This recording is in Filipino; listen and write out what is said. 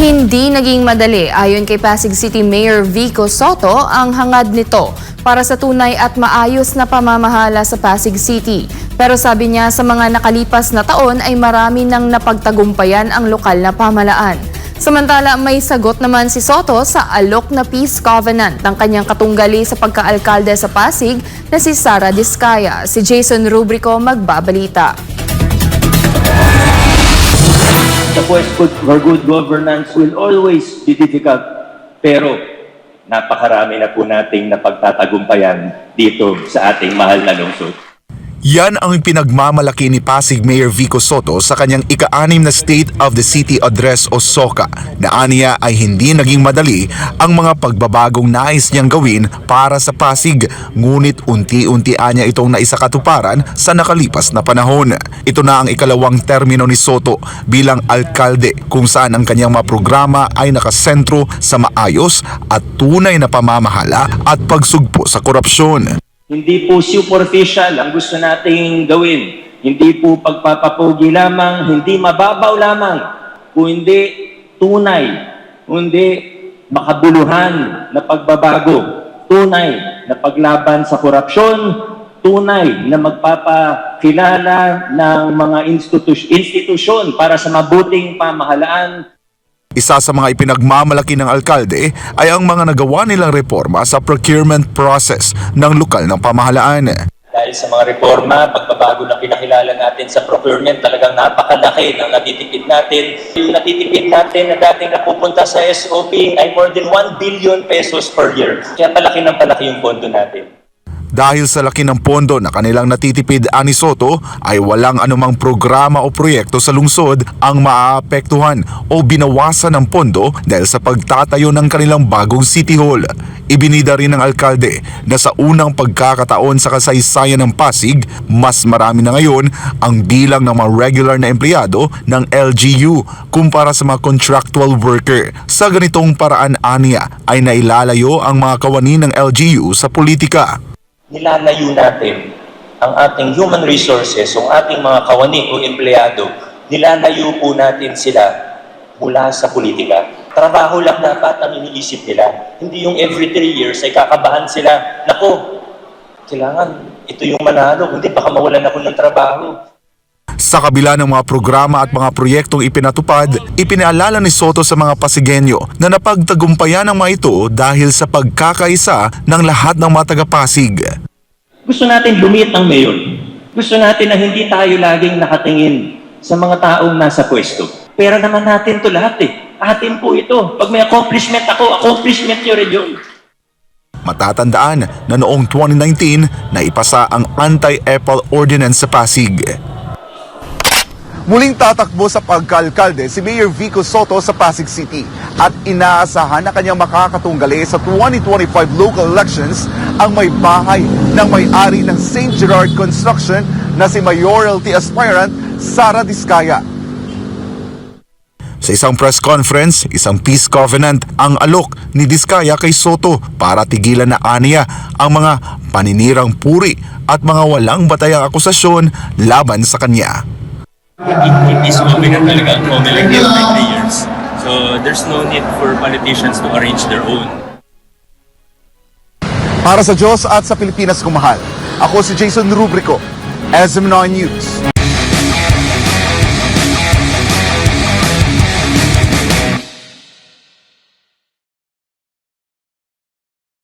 Hindi naging madali ayon kay Pasig City Mayor Vico Sotto ang hangad nito para sa tunay at maayos na pamamahala sa Pasig City. Pero sabi niya sa mga nakalipas na taon ay marami nang napagtagumpayan ang lokal na pamahalaan. Samantala may sagot naman si Sotto sa alok na peace covenant ng kanyang katunggali sa pagkaalkalde sa Pasig na si Sara Diskaya. Si Jason Rubrico magbabalita. The quest for good governance will always be difficult, pero napakarami na po nating napagtatagumpayan dito sa ating mahal na lungsod. Yan ang pinagmamalaki ni Pasig Mayor Vico Sotto sa kanyang ika-6 na State of the City Address o SOCA na aniya ay hindi naging madali ang mga pagbabagong nais niyang gawin para sa Pasig, ngunit unti-unti niya itong naisakatuparan sa nakalipas na panahon. Ito na ang ikalawang termino ni Sotto bilang alkalde kung saan ang kanyang mga programa ay nakasentro sa maayos at tunay na pamamahala at pagsugpo sa korupsyon. Hindi po superficial ang gusto nating gawin. Hindi po pagpapapogi lamang, hindi mababaw lamang, kundi tunay, kundi makabuluhan na pagbabago, tunay na paglaban sa korupsyon, tunay na magpapakilala ng mga institusyon para sa mabuting pamahalaan. Isa sa mga ipinagmamalaki ng alkalde ay ang mga nagawa nilang reforma sa procurement process ng lokal ng pamahalaan. Dahil sa mga reforma, pagbabago na pinakilala natin sa procurement, talagang napakalaki ng natitipid natin. Yung natitipid natin na dating napupunta sa SOP ay more than 1 billion pesos per year. Kaya palaki ng palaki yung pondo natin. Dahil sa laki ng pondo na kanilang natitipid ani Sotto ay walang anumang programa o proyekto sa lungsod ang maaapektuhan o binawasan ng pondo dahil sa pagtatayo ng kanilang bagong City Hall. Ibinida rin ng alkalde na sa unang pagkakataon sa kasaysayan ng Pasig, mas marami na ngayon ang bilang ng mga regular na empleyado ng LGU kumpara sa mga contractual worker. Sa ganitong paraan aniya ay nailalayo ang mga kawani ng LGU sa politika. Nilalayo natin ang ating human resources, ang ating mga kawani o empleyado, nilalayo po natin sila mula sa politika. Trabaho lang dapat ang iniisip nila. Hindi yung every 3 years ay kakabahan sila, nako, kailangan ito yung manalo, hindi baka mawalan ako ng trabaho. Sa kabila ng mga programa at mga proyektong ipinatupad, ipinaalala ni Sotto sa mga Pasigenyo na napagtagumpayan ang mga ito dahil sa pagkakaisa ng lahat ng mga taga-Pasig. Gusto natin lumit ang mayor. Gusto natin na hindi tayo laging nakatingin sa mga taong nasa pwesto. Pera naman natin to lahat eh. Atin po ito. Pag may accomplishment ako, accomplishment nyo rin yun. Matatandaan na noong 2019 naipasa ang Anti-EPAL Ordinance sa Pasig. Muling tatakbo sa pagkaalkalde si Mayor Vico Sotto sa Pasig City at inaasahan na kanyang makakatunggali sa 2025 local elections ang may bahay ng may-ari ng St. Gerard Construction na si Mayoralty aspirant Sara Diskaya. Sa isang press conference, isang peace covenant ang alok ni Diskaya kay Sotto para tigilan na aniya ang mga paninirang puri at mga walang batayang akusasyon laban sa kanya. It is open na talaga ang COMELEC every 3 years. So there's no need for politicians to arrange their own. Para sa Diyos at sa Pilipinas kumahal, ako si Jason Rubrico, SM9 News.